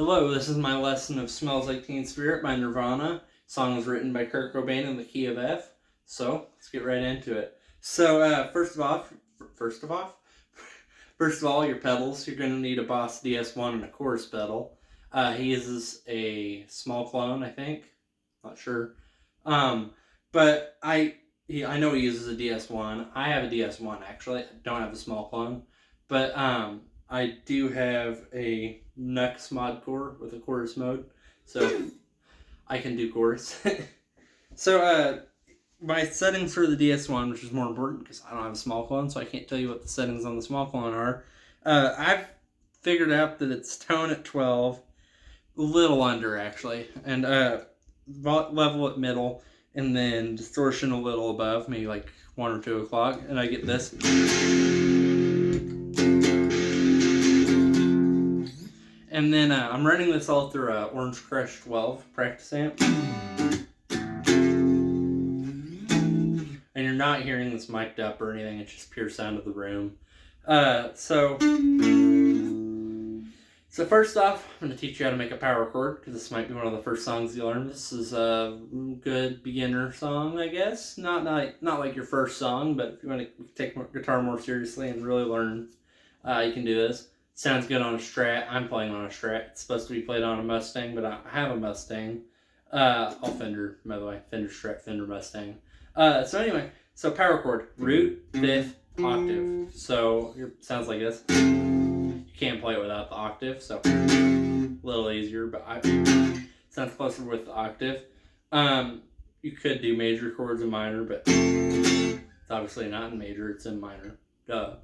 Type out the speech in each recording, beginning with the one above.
Hello, this is my lesson of Smells Like Teen Spirit by Nirvana. Song was written by Kurt Cobain in the key of F. So, let's get right into it. So, first of all, your pedals. You're going to need a Boss DS1 and a chorus pedal. He uses a small clone, I think. Not sure. But I know he uses a DS1. I have a DS1, actually. I don't have a small clone. But, I do have a Nux mod core with a chorus mode, so I can do chorus. So, my settings for the DS1, which is more important because I don't have a small clone, so I can't tell you what the settings on the small clone are. I've figured out that it's tone at 12, a little under actually, and level at middle, and then distortion a little above, maybe like 1 or 2 o'clock, and I get this. And then I'm running this all through Orange Crush 12 practice amp. And you're not hearing this mic'd up or anything, it's just pure sound of the room. So first off, I'm going to teach you how to make a power chord, because this might be one of the first songs you learn. This is a good beginner song, I guess. Not like your first song, but if you want to take guitar more seriously and really learn, you can do this. Sounds good on a Strat. I'm playing on a Strat. It's supposed to be played on a Mustang, but I have a Mustang. All Fender, by the way. Fender Strat, Fender Mustang. So anyway, so power chord. Root, fifth, octave. So it sounds like this. You can't play it without the octave, so a little easier, but sounds closer with the octave. You could do major chords and minor, but it's obviously not in major, it's in minor. Duh.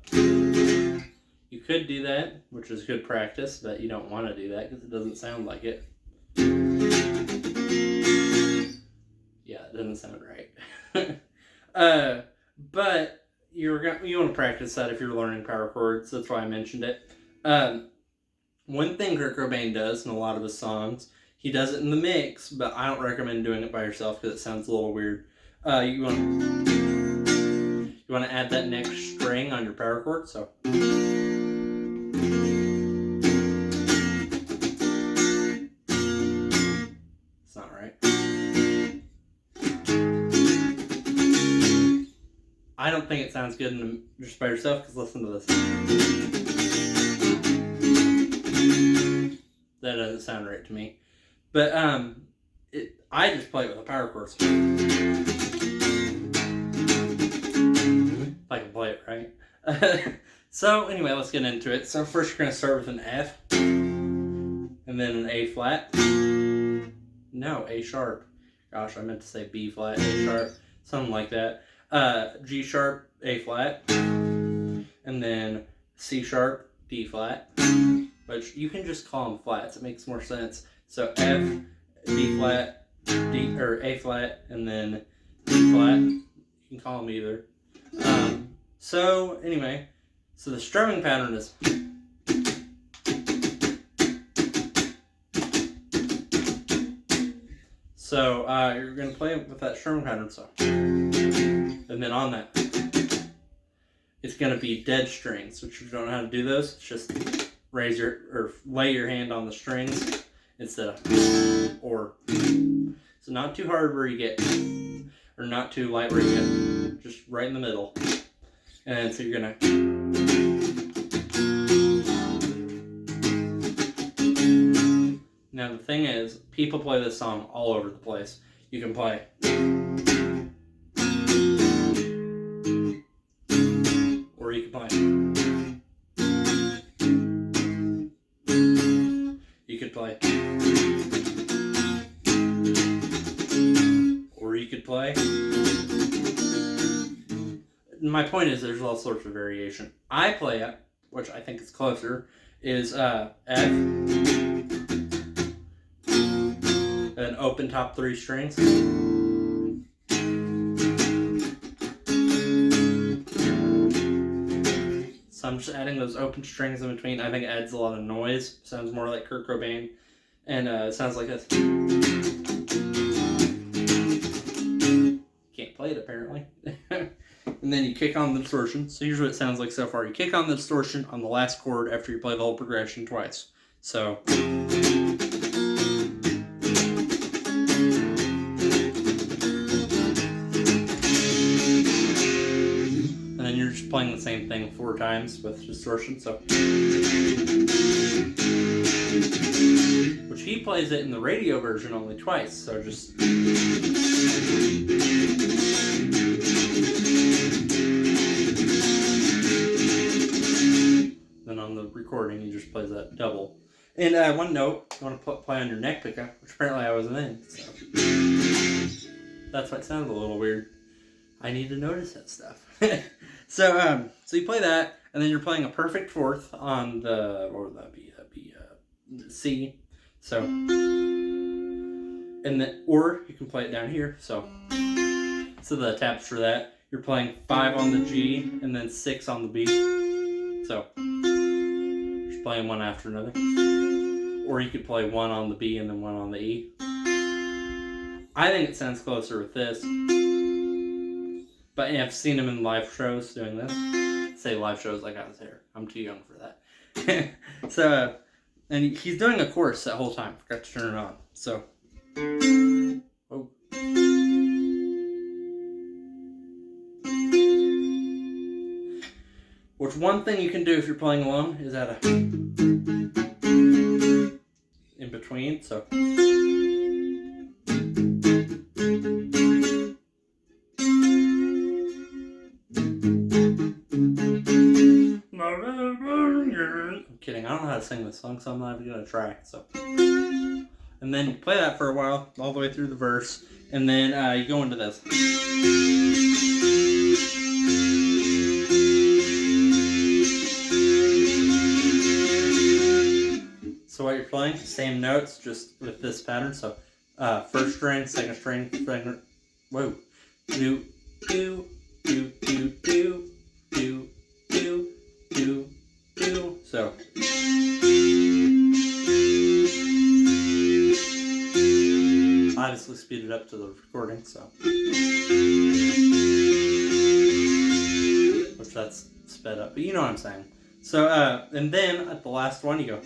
You could do that, which is good practice, but you don't want to do that because it doesn't sound like it. Yeah, it doesn't sound right. But you want to practice that if you're learning power chords. That's why I mentioned it. One thing Kurt Cobain does in a lot of his songs, he does it in the mix, but I don't recommend doing it by yourself because it sounds a little weird. You want to add that next string on your power chord, so. It's not right. I don't think it sounds good just by yourself, because listen to this. That doesn't sound right to me. But I just play it with a power chord. If I can play it right. So anyway, let's get into it. So first you're going to start with an F, and then an A flat. No, A sharp. Gosh, I meant to say B flat, A sharp, something like that. G sharp, A flat, and then C sharp, D flat. But you can just call them flats. It makes more sense. So F, B flat, D or A flat, and then D flat. You can call them either. So anyway, so the strumming pattern is. So you're going to play with that strumming pattern, so. And then on that, it's going to be dead strings, which if you don't know how to do those, it's just lay your hand on the strings instead of or. So not too hard where you get, or not too light where you get, just right in the middle. And so you're going to. Now the thing is, people play this song all over the place. You can play. Or you can play. You could play. Or you could play. My point is there's all sorts of variation. I play it, which I think is closer, is F. An open top 3 strings. So I'm just adding those open strings in between. I think it adds a lot of noise. Sounds more like Kurt Cobain. And it sounds like this. Can't play it apparently. And then you kick on the distortion. So here's what it sounds like so far. You kick on the distortion on the last chord after you play the whole progression twice. So. 4 times with distortion, so. Which he plays it in the radio version only twice, so just. Then on the recording, he just plays that double. And one note, you want to play on your neck pickup, which apparently I wasn't in, so. That's why it sounded a little weird. I need to notice that stuff. So you play that, and then you're playing a perfect fourth on the, or that'd be C. So, and then, or you can play it down here. So the tabs for that, you're playing 5 on the G, and then 6 on the B. So, just playing one after another. Or you could play 1 on the B and then 1 on the E. I think it sounds closer with this. But I've seen him in live shows doing this. Say live shows like I was here. I'm too young for that. So, and he's doing a chorus that whole time. Forgot to turn it on. So, oh. Which one thing you can do if you're playing alone is add a in between. So. I'm kidding, I don't know how to sing this song, so I'm not even gonna try. So, and then you play that for a while, all the way through the verse, and then you go into this. So what you're playing, same notes, just with this pattern. So, first string, second string, whoa, do, do, do, do, do, do, do, do, do. So. Obviously speed it up to the recording, so. Which that's sped up, but you know what I'm saying. So, and then at the last one you go.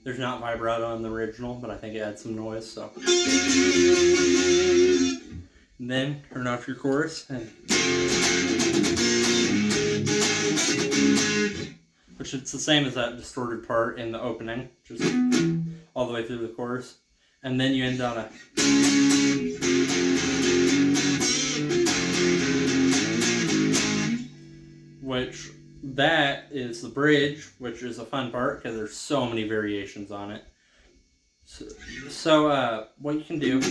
There's not vibrato on the original, but I think it adds some noise, so. And then turn off your chorus, and which it's the same as that distorted part in the opening, just all the way through the chorus. And then you end on a. Which, that is the bridge, which is a fun part because there's so many variations on it. So what you can do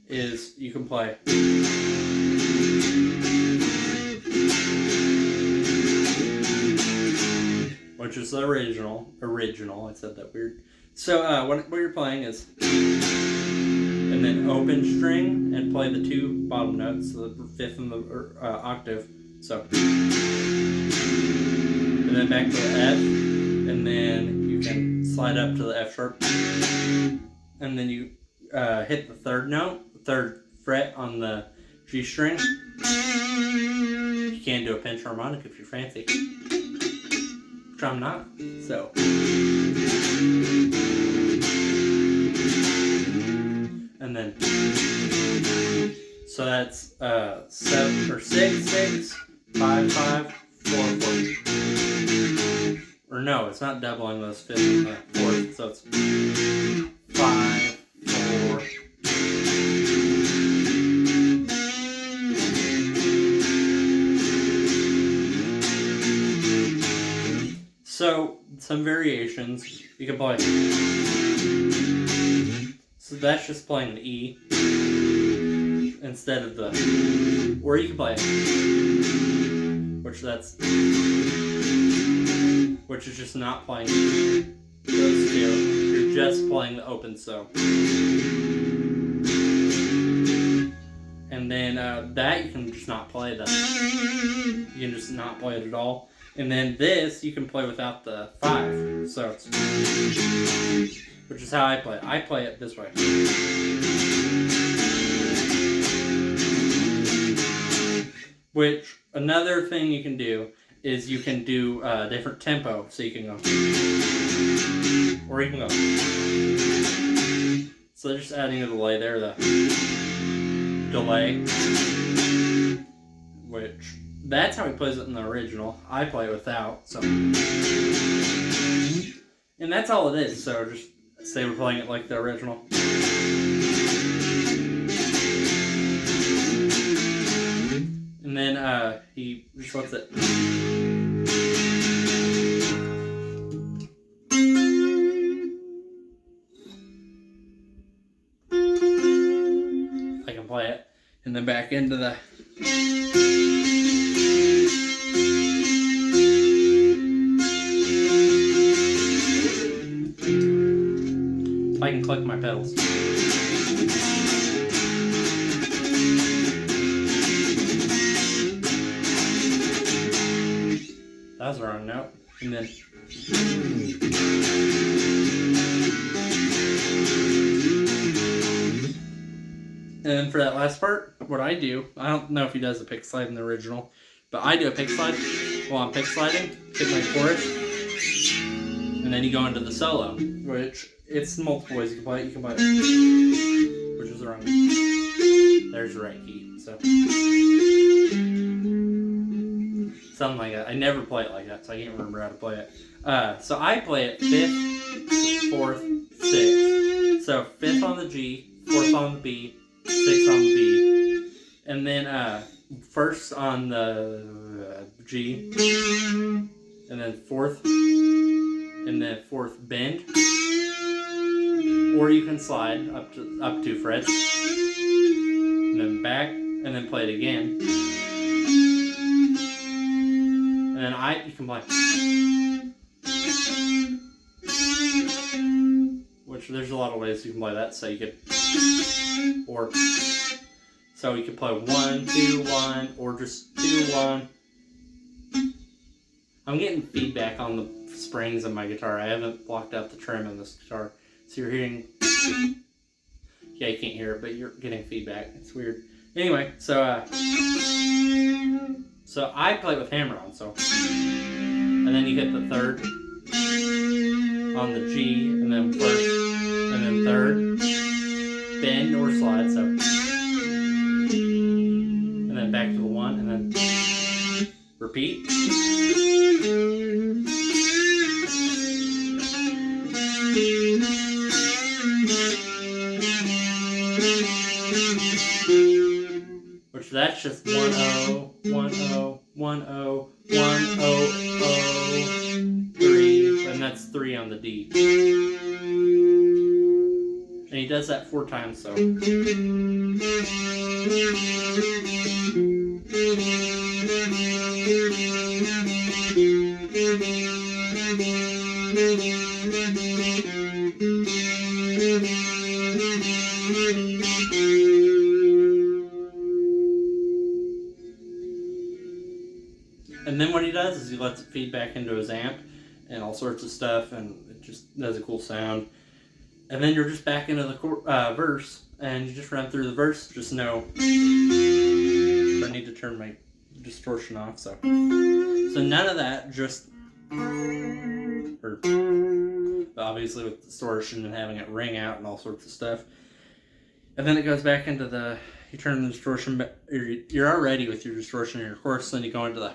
is you can play. Which is the original, I said that weird. So what you're playing is, and then open string and play the 2 bottom notes, so the 5th and the octave. So, and then back to the F, and then you can slide up to the F sharp, and then you hit the 3rd note, the 3rd fret on the G string. You can do a pinch harmonic if you're fancy, which I'm not, so. And then, so that's 7 or 6, 6, 5, 5, 4, 4. Or no, it's not doubling those 5th and the 4th, so it's 5, 4. So, some variations, you can play. So that's just playing an E instead of the, or you can play, which is just not playing those 2. You're just playing the open so. And then that you can just not play that. You can just not play it at all. And then this you can play without the 5. So it's, which is how I play it. I play it this way. Which, another thing you can do is you can do different tempo. So you can go, or you can go. So just adding a delay there, the delay, which That's how he plays it in the original. I play it without, so. And that's all it is, so just say we're playing it like the original. And then he just lets it. I can play it. And then back into the. I can click my pedals. That was the wrong note. And then. And then for that last part, what I do, I don't know if he does a pick slide in the original, but I do a pick slide while I'm pick sliding, hit my chorus, and then you go into the solo, which it's multiple ways you can play it. You can play it, which is the wrong key. There's the right key. So something like that. I never play it like that, so I can't remember how to play it. So I play it 5th, 4th, 6th. So 5th on the G, 4th on the B, 6th on the B, and then 1st on the G, and then 4th, and then 4th bend, or you can slide up 2 frets, and then back, and then play it again, and then you can play, which there's a lot of ways you can play that. So you could, or so you could play 1, 2, 1, or just 2, 1. I'm getting feedback on the springs of my guitar. I haven't blocked out the trim on this guitar, so you're hearing. Yeah, you can't hear it, but you're getting feedback. It's weird. Anyway, so I play it with hammer on. So, and then you hit the 3rd on the G, and then 1st, and then 3rd, bend or slide. So, and then back to the 1, and then repeat. Which that's just 1 0 1 0 1 0 1 0 3, and that's 3 on the D. And he does that 4 times, so. And then what he does is he lets it feed back into his amp and all sorts of stuff, and it just does a cool sound. And then you're just back into the verse, and you just run through the verse. Just know I need to turn my distortion off. So none of that. Just obviously with distortion and having it ring out and all sorts of stuff. And then it goes back into the. You turn the distortion. You're already with your distortion in your chorus, then you go into the.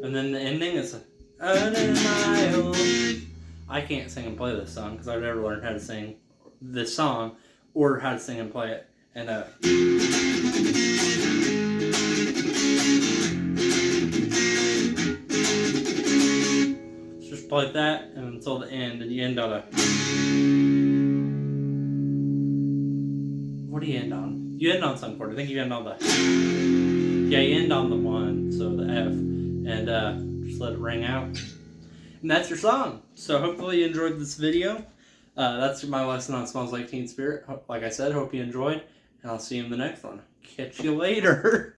And then the ending is I can't sing and play this song because I've never learned how to sing this song or how to sing and play it. And just play that and until the end, and you end on a. What do you end on? You end on some chord. I think you end on the. Yeah, you end on the 1, so the F, and just let it ring out. And that's your song. So hopefully you enjoyed this video. That's my lesson on Smells Like Teen Spirit. Like I said, hope you enjoyed, and I'll see you in the next one. Catch you later.